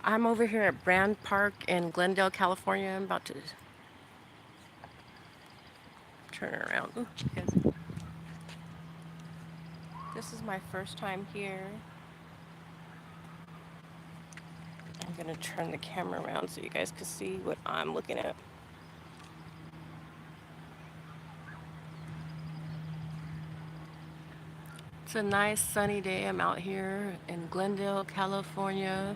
I'm over here at Brand Park in Glendale, California. I'm about to turn around. Ooh, guys. This is my first time here. I'm gonna turn the camera around so you guys can see what I'm looking at. It's a nice sunny day. I'm out here in Glendale, California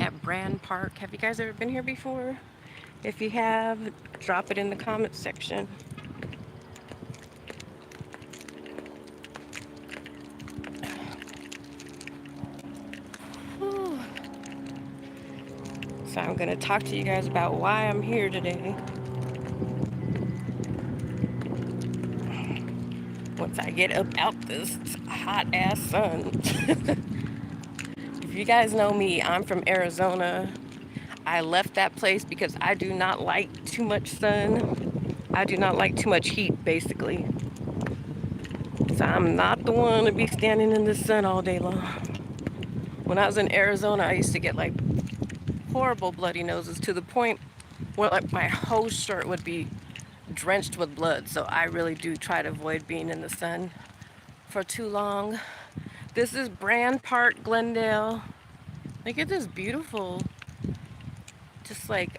at Brand Park. Have you guys ever been here before? If you have, drop it in the comments section. Whew. So I'm gonna talk to you guys about why I'm here today. Once I get up out this hot ass sun. If you guys know me, I'm from Arizona. I left that place because I do not like too much sun. I do not like too much heat, basically. So I'm not the one to be standing in the sun all day long. When I was in Arizona, I used to get like horrible bloody noses to the point where like my whole shirt would be drenched with blood. So I really do try to avoid being in the sun for too long. This is Brand Park, Glendale. Look at this beautiful, just like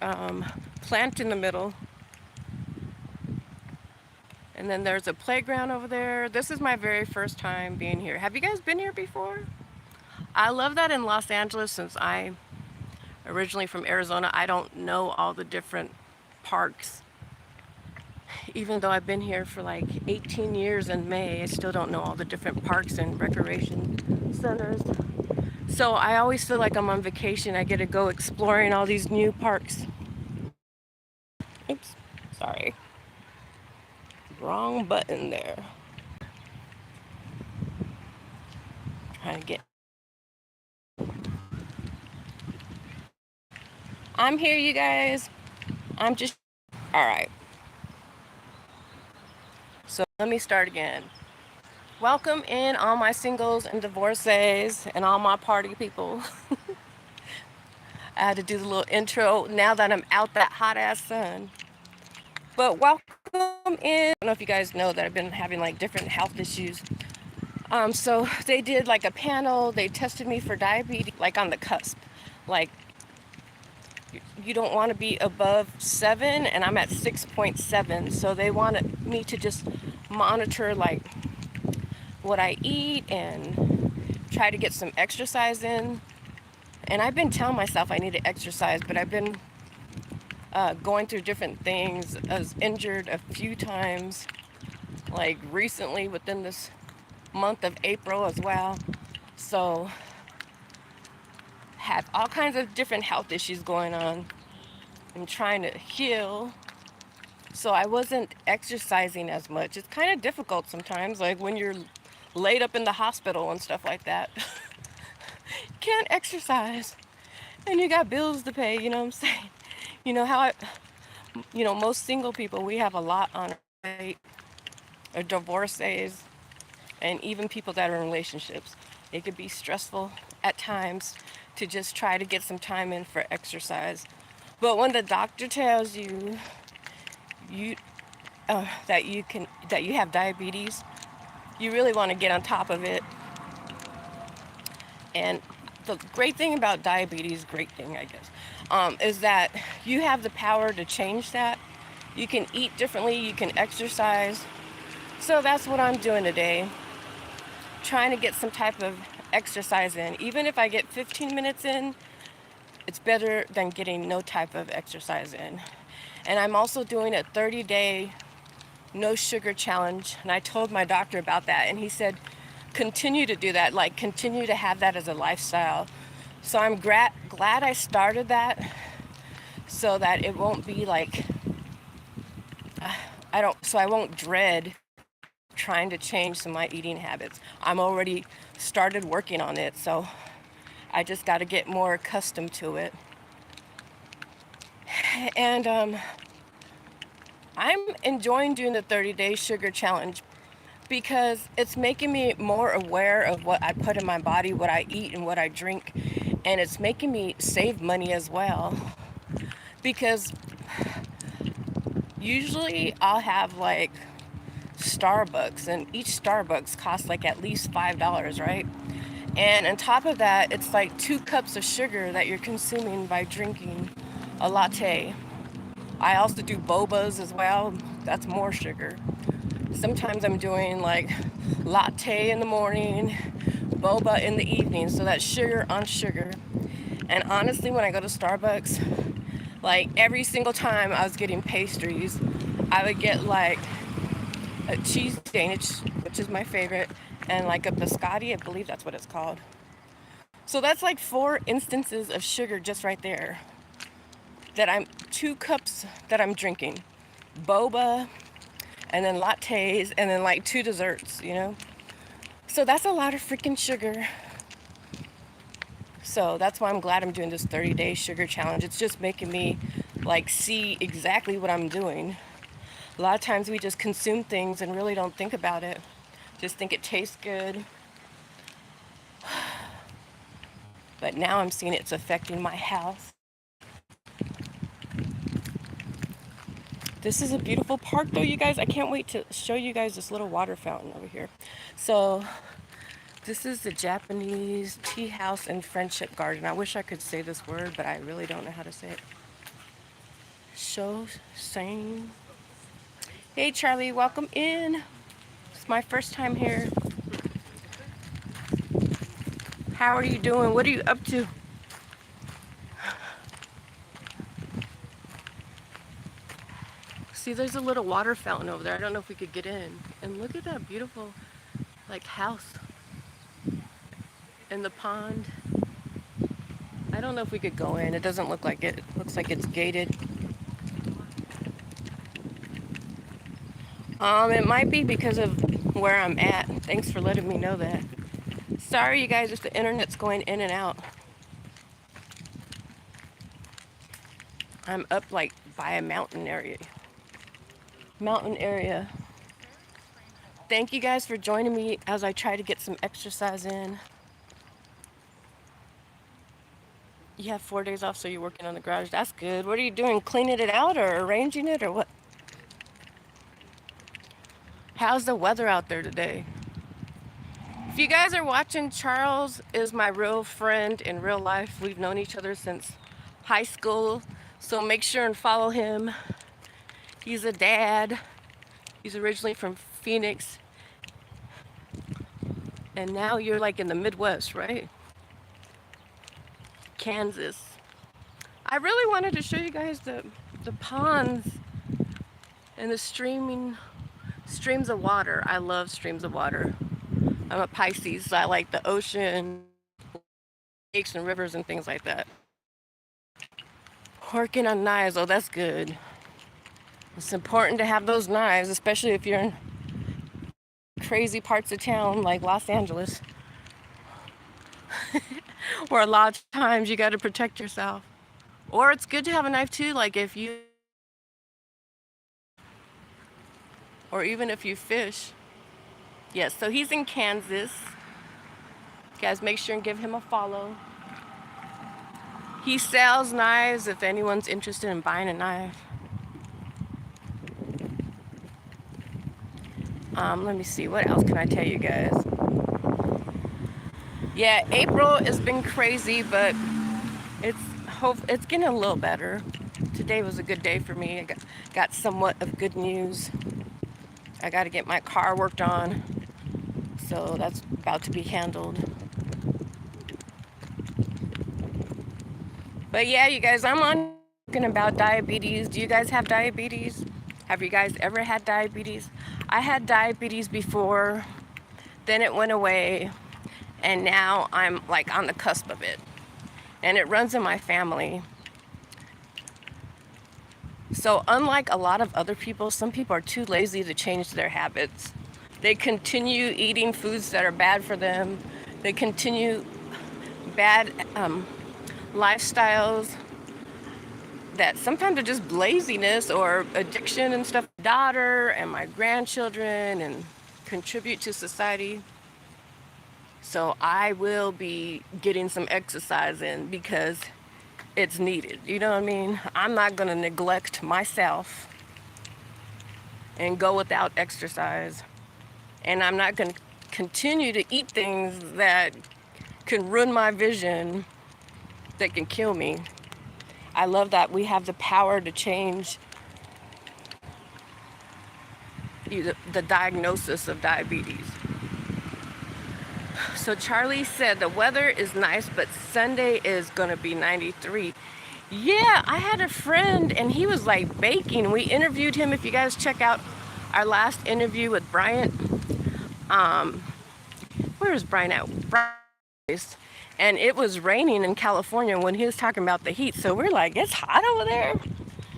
plant in the middle. And then there's a playground over there. This is my very first time being here. Have you guys been here before? I love that in Los Angeles, since I originally from Arizona, I don't know all the different parks. Even though I've been here for like 18 years in May, I still don't know all the different parks and recreation centers. So I always feel like I'm on vacation. I get to go exploring all these new parks. Oops, sorry. Wrong button there. Trying to get. I'm here, you guys. I'm just. All right. So let me start again. Welcome in all my singles and divorcees and all my party people. I had to do the little intro now that I'm out that hot ass sun. But welcome in. I don't know if you guys know that I've been having like different health issues. So they did like a panel. They tested me for diabetes, like on the cusp. Like you don't want to be above 7, and I'm at 6.7. So they wanted me to just monitor like what I eat and try to get some exercise in. And I've been telling myself I need to exercise, but I've been going through different things. I was injured a few times, like recently within this month of April as well. So had all kinds of different health issues going on. I'm trying to heal. So I wasn't exercising as much. It's kind of difficult sometimes, like when you're laid up in the hospital and stuff like that. You can't exercise and you got bills to pay, you know what I'm saying? You know how most single people, we have a lot on our plate, or divorcees, and even people that are in relationships. It could be stressful at times to just try to get some time in for exercise. But when the doctor tells you you that you have diabetes, you really want to get on top of it. And the great thing about diabetes, great thing I guess, is that you have the power to change that. You can eat differently, you can exercise. So that's what I'm doing today, trying to get some type of exercise in. Even if I get 15 minutes in, it's better than getting no type of exercise in. And I'm also doing a 30-day no sugar challenge. And I told my doctor about that, and he said, continue to do that, like continue to have that as a lifestyle. So I'm glad I started that, so that it won't be like, I won't dread trying to change some of my eating habits. I'm already started working on it, so I just got to get more accustomed to it. And I'm enjoying doing the 30-day sugar challenge. because it's making me more aware of what I put in my body, what I eat and what I drink, and it's making me save money as well. Because usually I'll have like Starbucks, and each Starbucks costs like at least $5, right? And on top of that, it's like 2 cups of sugar that you're consuming by drinking a latte. I also do bobas as well. That's more sugar. Sometimes I'm doing like latte in the morning, boba in the evening. So that's sugar on sugar. And honestly, when I go to Starbucks, like every single time I was getting pastries, I would get like a cheese Danish, which is my favorite, and like a biscotti, I believe that's what it's called. So that's like 4 instances of sugar just right there. 2 cups that I'm drinking. Boba, and then lattes, and then like 2 desserts, you know? So that's a lot of freaking sugar. So that's why I'm glad I'm doing this 30-day sugar challenge. It's just making me like see exactly what I'm doing. A lot of times we just consume things and really don't think about it. Just think it tastes good. But now I'm seeing it's affecting my health. This is a beautiful park though, you guys. I can't wait to show you guys this little water fountain over here. So this is the Japanese tea house and friendship garden. I wish I could say this word, but I really don't know how to say it. Shosain. Hey Charlie, welcome in. It's my first time here. How are you doing? What are you up to? See, there's a little water fountain over there. I don't know if we could get in. And look at that beautiful, like, house in the pond. I don't know if we could go in. It doesn't look like it. It looks like it's gated. It might be because of where I'm at. Thanks for letting me know that. Sorry, you guys, if the internet's going in and out. I'm up, like, by a mountain area. Thank you guys for joining me as I try to get some exercise in. You have 4 days off, so you're working on the garage. That's good. What are you doing? Cleaning it out or arranging it or what? How's the weather out there today? If you guys are watching, Charles is my real friend in real life. We've known each other since high school, so make sure and follow him. He's a dad. He's originally from Phoenix. And now you're like in the Midwest, right? Kansas. I really wanted to show you guys the ponds and the streams of water. I love streams of water. I'm a Pisces, so I like the ocean, lakes and rivers and things like that. Working on knives, oh, that's good. It's important to have those knives, especially if you're in crazy parts of town like Los Angeles, where a lot of times you got to protect yourself. Or it's good to have a knife too, like if you, or even if you fish. Yes, so he's in Kansas. Guys, make sure and give him a follow. He sells knives if anyone's interested in buying a knife. Let me see, what else can I tell you guys? Yeah, April has been crazy, but it's getting a little better. Today was a good day for me. I got somewhat of good news. I got to get my car worked on, so that's about to be handled. But yeah, you guys, I'm on talking about diabetes. Do you guys have diabetes? Have you guys ever had diabetes? I had diabetes before, then it went away, and now I'm like on the cusp of it. And it runs in my family. So unlike a lot of other people, some people are too lazy to change their habits. They continue eating foods that are bad for them. They continue bad lifestyles that sometimes are just laziness or addiction and stuff. My daughter and my grandchildren, and contribute to society. So I will be getting some exercise in because it's needed. You know what I mean? I'm not going to neglect myself and go without exercise. And I'm not going to continue to eat things that can ruin my vision, that can kill me. I love that we have the power to change the diagnosis of diabetes. So Charlie said the weather is nice, but Sunday is going to be 93. Yeah, I had a friend and he was like baking. We interviewed him. If you guys check out our last interview with Bryant, where is Bryant at? Bryant. And it was raining in California when he was talking about the heat. So we're like, it's hot over there?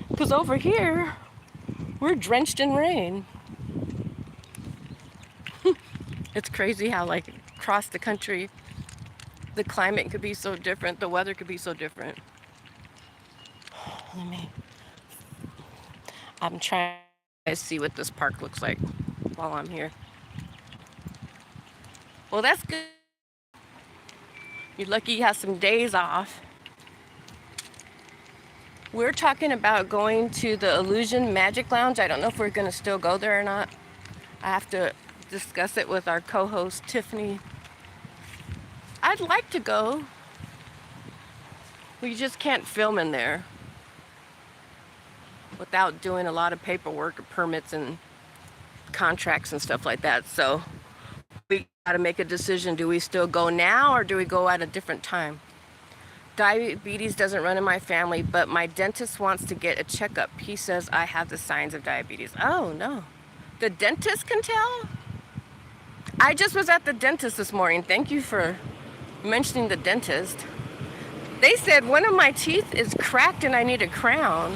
Because over here, we're drenched in rain. It's crazy how like across the country, the climate could be so different. The weather could be so different. I'm trying to see what this park looks like while I'm here. Well, that's good. You're lucky you have some days off. We're talking about going to the Illusion Magic Lounge. I don't know if we're going to still go there or not. I have to discuss it with our co-host, Tiffany. I'd like to go. We just can't film in there without doing a lot of paperwork or permits and contracts and stuff like that. So we got to make a decision. Do we still go now or do we go at a different time? Diabetes doesn't run in my family, but my dentist wants to get a checkup. He says I have the signs of diabetes. Oh, no. The dentist can tell? I just was at the dentist this morning. Thank you for mentioning the dentist. They said one of my teeth is cracked and I need a crown,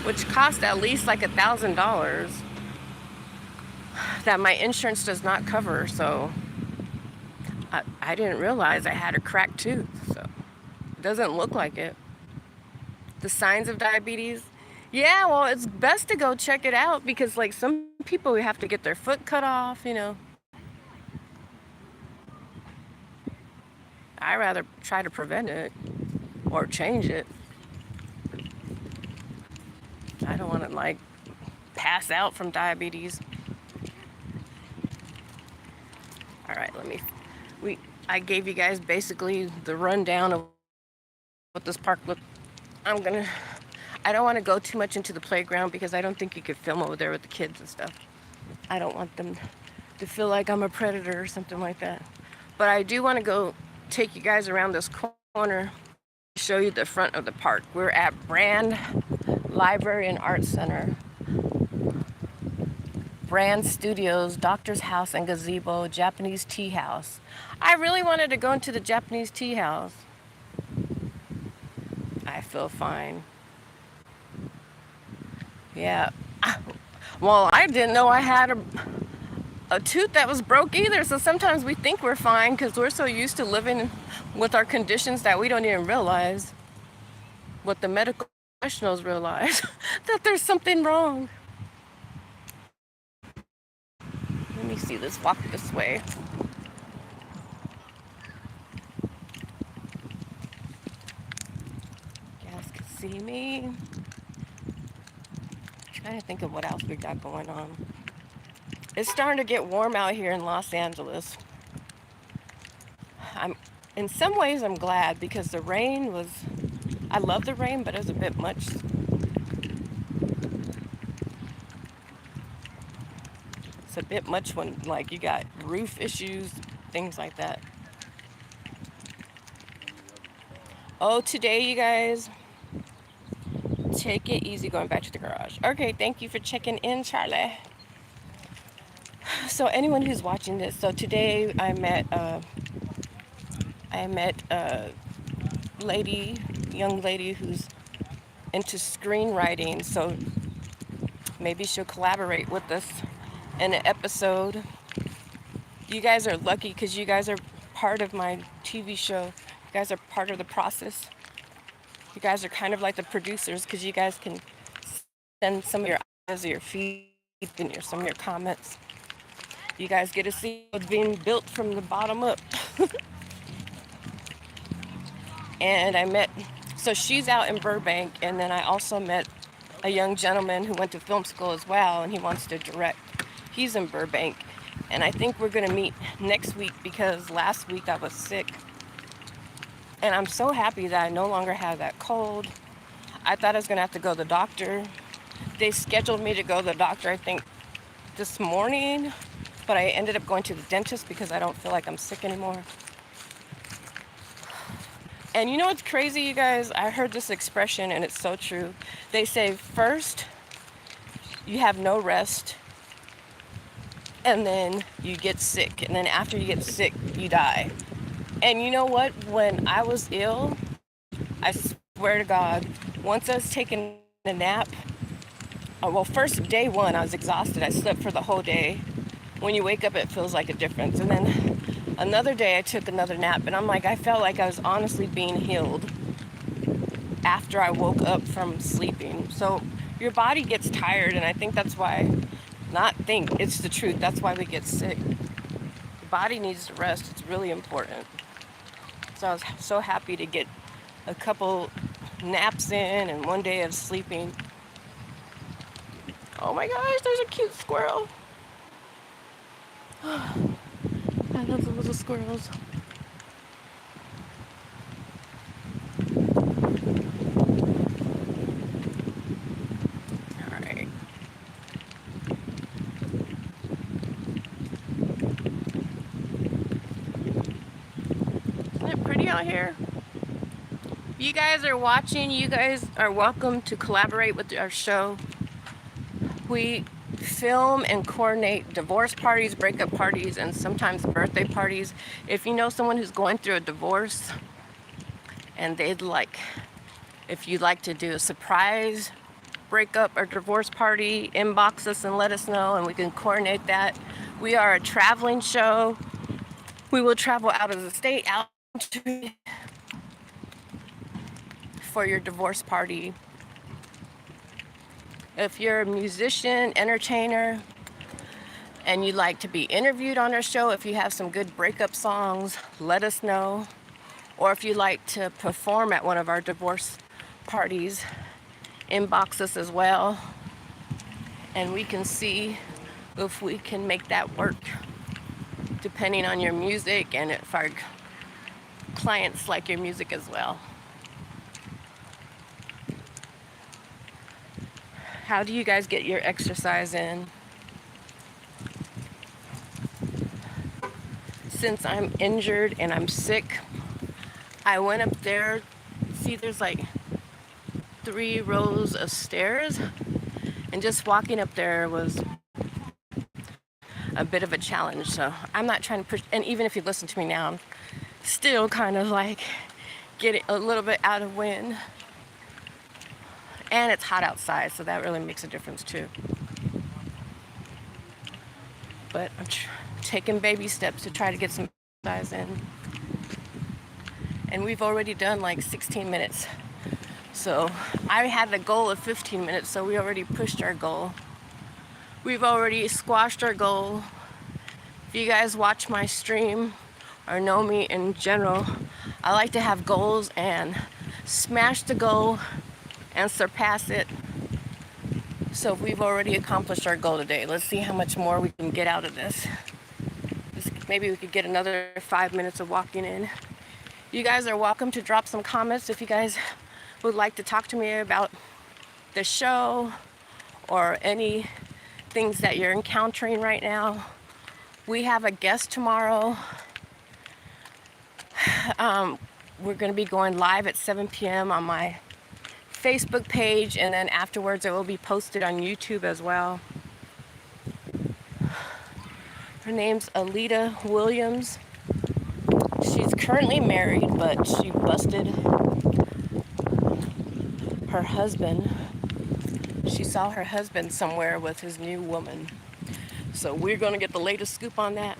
which cost at least like $1,000 that my insurance does not cover. So I didn't realize I had a cracked tooth. So it doesn't look like it. The signs of diabetes. Yeah, well, it's best to go check it out because like some people have to get their foot cut off, you know. I'd rather try to prevent it or change it. I don't want to like pass out from diabetes. All right, I gave you guys basically the rundown of what this park looked. I don't want to go too much into the playground because I don't think you could film over there with the kids and stuff. I don't want them to feel like I'm a predator or something like that. But I do want to go take you guys around this corner, show you the front of the park. We're at Brand Library and Art Center. Brand Studios, Doctor's House and Gazebo, Japanese Tea House. I really wanted to go into the Japanese tea house. I feel fine. Yeah. Well, I didn't know I had a tooth that was broke either. So sometimes we think we're fine because we're so used to living with our conditions that we don't even realize what the medical professionals realize that there's something wrong. Let me see, let's walk this way. You guys can see me. I'm trying to think of what else we got going on. It's starting to get warm out here in Los Angeles. In some ways I'm glad because the rain was, I love the rain, but it was a bit much. It's a bit much when like you got roof issues, things like that. Oh, today you guys, take it easy going back to the garage. Okay, thank you for checking in, Charlie. So anyone who's watching this, so today I met a young lady who's into screenwriting, so maybe she'll collaborate with us in an episode. You guys are lucky because you guys are part of my TV show. You guys are part of the process. You guys are kind of like the producers because you guys can send some of your ideas or your feedback in some of your comments. You guys get to see what's being built from the bottom up. And I met, so she's out in Burbank, and then I also met a young gentleman who went to film school as well, and he wants to direct. He's in Burbank, and I think we're gonna meet next week because last week I was sick. And I'm so happy that I no longer have that cold. I thought I was gonna have to go to the doctor. They scheduled me to go to the doctor, I think, this morning, but I ended up going to the dentist because I don't feel like I'm sick anymore. And you know what's crazy, you guys? I heard this expression and it's so true. They say first you have no rest, and then you get sick, and then after you get sick, you die. And you know what? When I was ill, I swear to God, once I was taking a nap, well, first day one, I was exhausted. I slept for the whole day. When you wake up, it feels like a difference. And then another day, I took another nap, and I'm like, I felt like I was honestly being healed after I woke up from sleeping. So your body gets tired, and I think that's why, it's the truth. That's why we get sick. The body needs to rest. It's really important. So I was so happy to get a couple naps in and one day of sleeping. Oh my gosh, there's a cute squirrel. I love the little squirrels. All right. Isn't it pretty out here? If you guys are watching, you guys are welcome to collaborate with our show. We film and coordinate divorce parties, breakup parties, and sometimes birthday parties. If you know someone who's going through a divorce and if you'd like to do a surprise breakup or divorce party, inbox us and let us know, and we can coordinate that. We are a traveling show. We will travel out of the state, out for your divorce party. If you're a musician, entertainer, and you'd like to be interviewed on our show, if you have some good breakup songs, let us know. Or if you'd like to perform at one of our divorce parties, inbox us as well, and we can see if we can make that work, depending on your music and if our clients like your music as well. How do you guys get your exercise in? Since I'm injured and I'm sick, I went up there. See, there's like 3 rows of stairs, and just walking up there was a bit of a challenge. So I'm not trying to push, and even if you listen to me now, I'm still kind of like getting a little bit out of wind. And it's hot outside, so that really makes a difference too. But I'm taking baby steps to try to get some exercise in. And we've already done like 16 minutes. So I had the goal of 15 minutes, so we already pushed our goal. We've already squashed our goal. If you guys watch my stream or know me in general, I like to have goals and smash the goal and surpass it. So we've already accomplished our goal today. Let's see how much more we can get out of this. Maybe we could get another 5 minutes of walking in. You guys are welcome to drop some comments if you guys would like to talk to me about the show or any things that you're encountering right now. We have a guest tomorrow. We're going to be going live at 7 p.m. on my Facebook page, and then afterwards it will be posted on YouTube as well. Her name's Alita Williams. She's currently married, but she busted her husband. She saw her husband somewhere with his new woman. So we're going to get the latest scoop on that.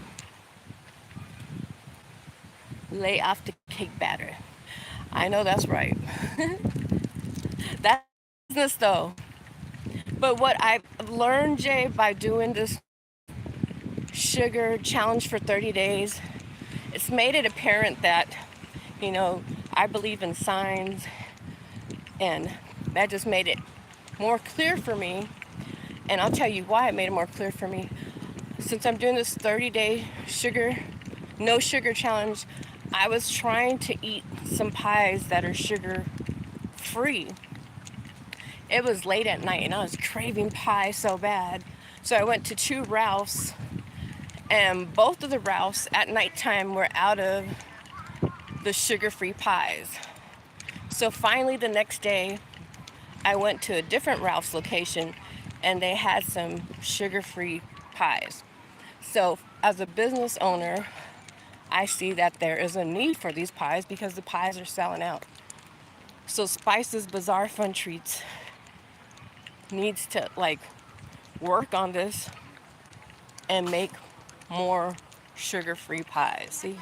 Lay off the cake batter. I know that's right. That's business though. But what I've learned, Jay, by doing this sugar challenge for 30 days, it's made it apparent that, you know, I believe in signs, and that just made it more clear for me. And I'll tell you why it made it more clear for me. Since I'm doing this 30-day no sugar challenge, I was trying to eat some pies that are sugar free. It was late at night and I was craving pie so bad. So I went to 2 Ralphs, and both of the Ralphs at nighttime were out of the sugar-free pies. So finally the next day, I went to a different Ralph's location and they had some sugar-free pies. So as a business owner, I see that there is a need for these pies because the pies are selling out. So Spice's Bizarre Fun Treats needs to like work on this and make more sugar-free pies. See?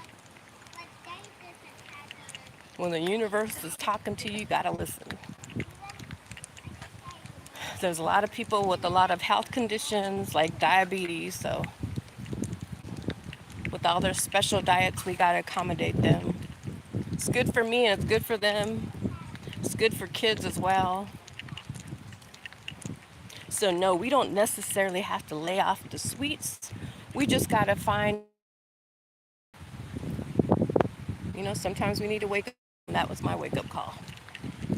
When the universe is talking to you, you gotta listen. There's a lot of people with a lot of health conditions like diabetes, so with all their special diets, we gotta accommodate them. It's good for me and it's good for them. It's good for kids as well. So no, we don't necessarily have to lay off the sweets. We just gotta find, you know, sometimes we need to wake up. And that was my wake-up call.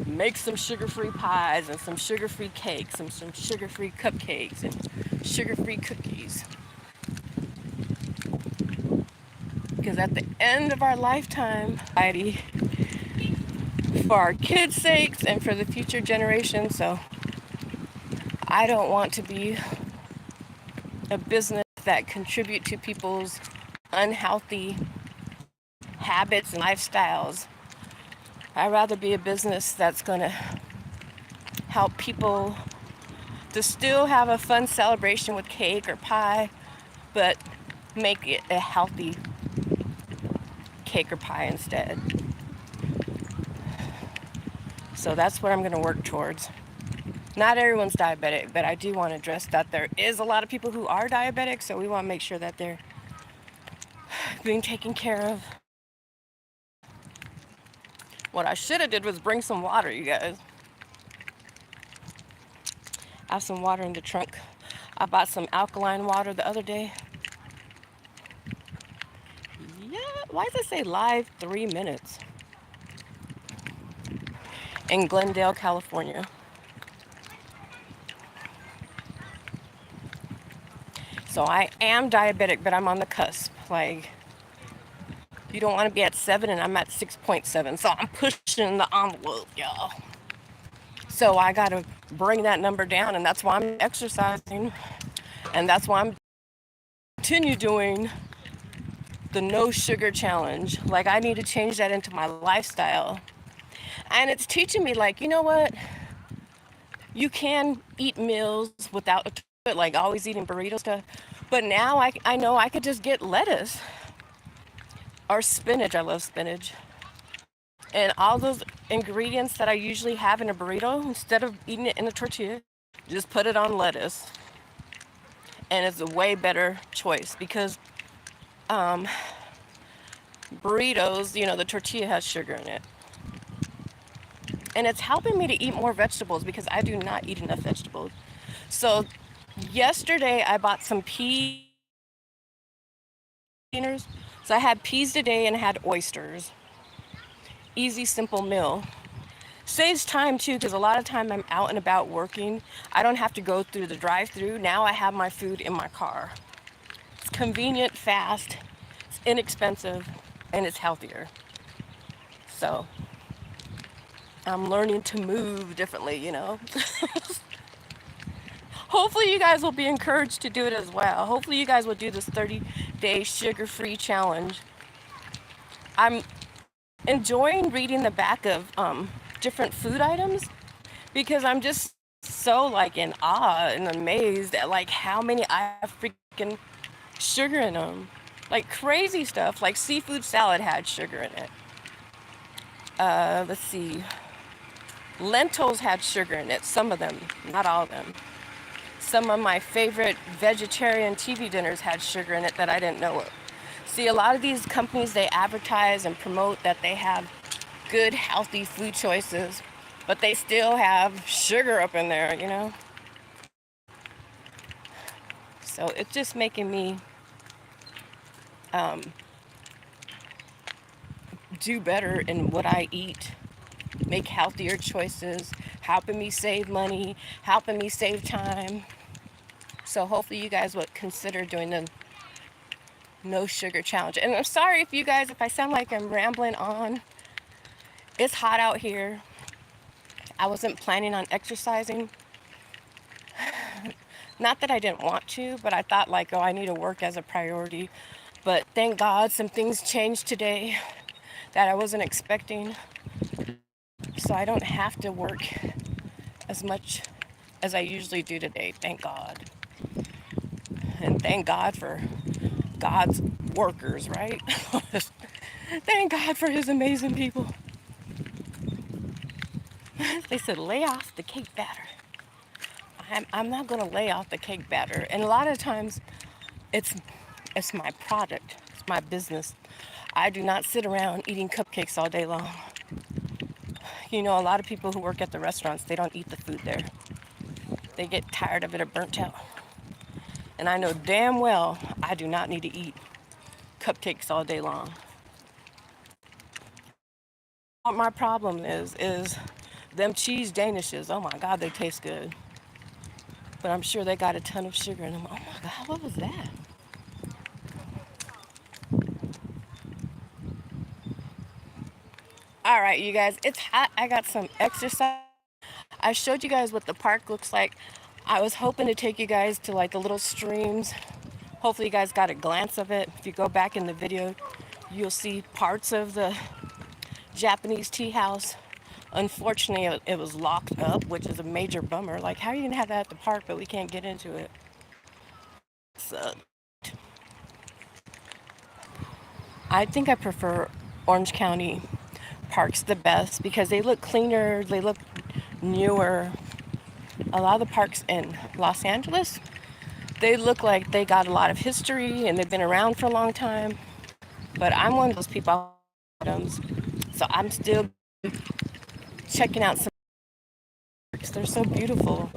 Make some sugar-free pies and some sugar-free cakes and some sugar-free cupcakes and sugar-free cookies. Because at the end of our lifetime, for our kids' sakes and for the future generations, so I don't want to be a business that contribute to people's unhealthy habits and lifestyles. I'd rather be a business that's going to help people to still have a fun celebration with cake or pie, but make it a healthy cake or pie instead. So that's what I'm going to work towards. Not everyone's diabetic, but I do want to address that there is a lot of people who are diabetic, so we want to make sure that they're being taken care of. What I should have did was bring some water, you guys. I have some water in the trunk. I bought some alkaline water the other day. Yeah, why does it say live 3 minutes? In Glendale, California. So I am diabetic, but I'm on the cusp. Like, you don't want to be at 7 and I'm at 6.7. So I'm pushing the envelope, y'all. So I got to bring that number down, and that's why I'm exercising. And that's why I'm continue doing the no sugar challenge. Like, I need to change that into my lifestyle. And it's teaching me, like, you know what? You can eat meals without a toilet, like always eating burrito stuff. But now I know I could just get lettuce or spinach. I love spinach. And all those ingredients that I usually have in a burrito, instead of eating it in a tortilla, just put it on lettuce. And it's a way better choice because burritos, you know, the tortilla has sugar in it. And it's helping me to eat more vegetables because I do not eat enough vegetables. So yesterday I bought some pea containers. So I had peas today and I had oysters. Easy, simple meal. Saves time too, because a lot of time I'm out and about working. I don't have to go through the drive-through. Now I have my food in my car. It's convenient, fast, it's inexpensive, and it's healthier. So I'm learning to move differently, you know. Hopefully you guys will be encouraged to do it as well. Hopefully you guys will do this 30-day sugar-free challenge. I'm enjoying reading the back of different food items because I'm just so like in awe and amazed at like how many I have freaking sugar in them. Like crazy stuff. Like seafood salad had sugar in it. Let's see. Lentils had sugar in it. Some of them, not all of them. Some of my favorite vegetarian TV dinners had sugar in it that I didn't know of. See, a lot of these companies, they advertise and promote that they have good, healthy food choices, but they still have sugar up in there, you know? So it's just making me do better in what I eat, make healthier choices, helping me save money, helping me save time. So hopefully you guys would consider doing the no sugar challenge. And I'm sorry if you guys, if I sound like I'm rambling on. It's hot out here. I wasn't planning on exercising. Not that I didn't want to, but I thought like, oh, I need to work as a priority. But thank God some things changed today that I wasn't expecting. So I don't have to work as much as I usually do today. Thank God. And thank God for God's workers, right? Thank God for his amazing people. They said, lay off the cake batter. I'm not going to lay off the cake batter. And a lot of times it's my product. It's my business. I do not sit around eating cupcakes all day long. You know, a lot of people who work at the restaurants, they don't eat the food there. They get tired of it or burnt out. And I know damn well I do not need to eat cupcakes all day long. What my problem is them cheese danishes. Oh my God, they taste good. But I'm sure they got a ton of sugar in them. Oh my God, what was that? All right, you guys, it's hot. I got some exercise. I showed you guys what the park looks like. I was hoping to take you guys to like the little streams. Hopefully you guys got a glance of it. If you go back in the video, you'll see parts of the Japanese tea house. Unfortunately, it was locked up, which is a major bummer. Like, how are you gonna have that at the park, but we can't get into it? So, I think I prefer Orange County parks the best because they look cleaner, they look newer. A lot of the parks in Los Angeles, they look like they got a lot of history and they've been around for a long time. But I'm one of those people, so I'm still checking out some parks. They're so beautiful.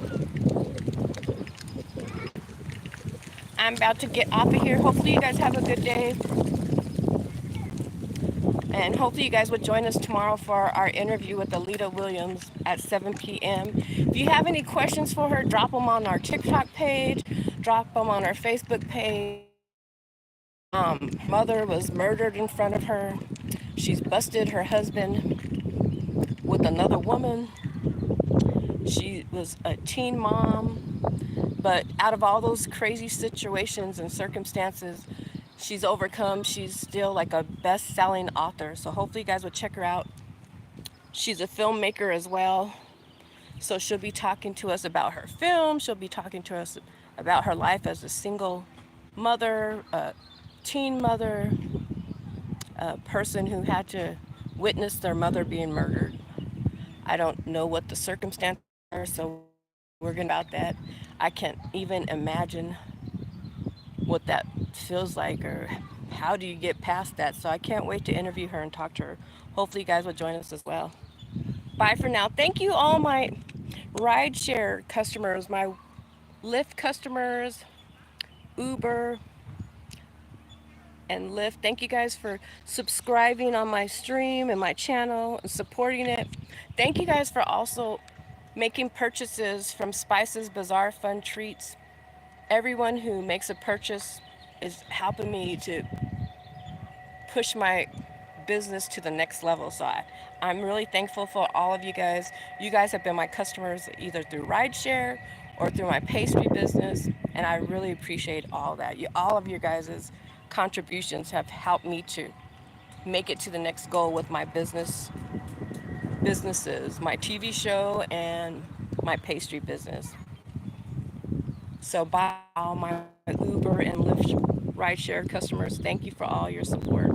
I'm about to get off of here. Hopefully you guys have a good day. And hopefully you guys would join us tomorrow for our interview with Alita Williams at 7 p.m. If you have any questions for her, drop them on our TikTok page, drop them on our Facebook page. Mother was murdered in front of her. She's busted her husband with another woman. She was a teen mom, but out of all those crazy situations and circumstances, she's overcome. She's still like a best-selling author. So hopefully you guys will check her out. She's a filmmaker as well. So she'll be talking to us about her film. She'll be talking to us about her life as a single mother, a teen mother, a person who had to witness their mother being murdered. I don't know what the circumstances are, so we're going to about that. I can't even imagine what that feels like or how do you get past that. So I can't wait to interview her and talk to her. Hopefully you guys will join us as well. Bye for now. Thank you all my rideshare customers, my Lyft customers, Uber, and Lyft. Thank you guys for subscribing on my stream and my channel and supporting it. Thank you guys for also making purchases from Spices Bazaar Fun Treats. Everyone who makes a purchase is helping me to push my business to the next level. So I'm really thankful for all of you guys. You guys have been my customers either through rideshare or through my pastry business, and I really appreciate all that. All of your guys' contributions have helped me to make it to the next goal with my businesses, my TV show and my pastry business. So bye all my Uber and Lyft rideshare customers. Thank you for all your support.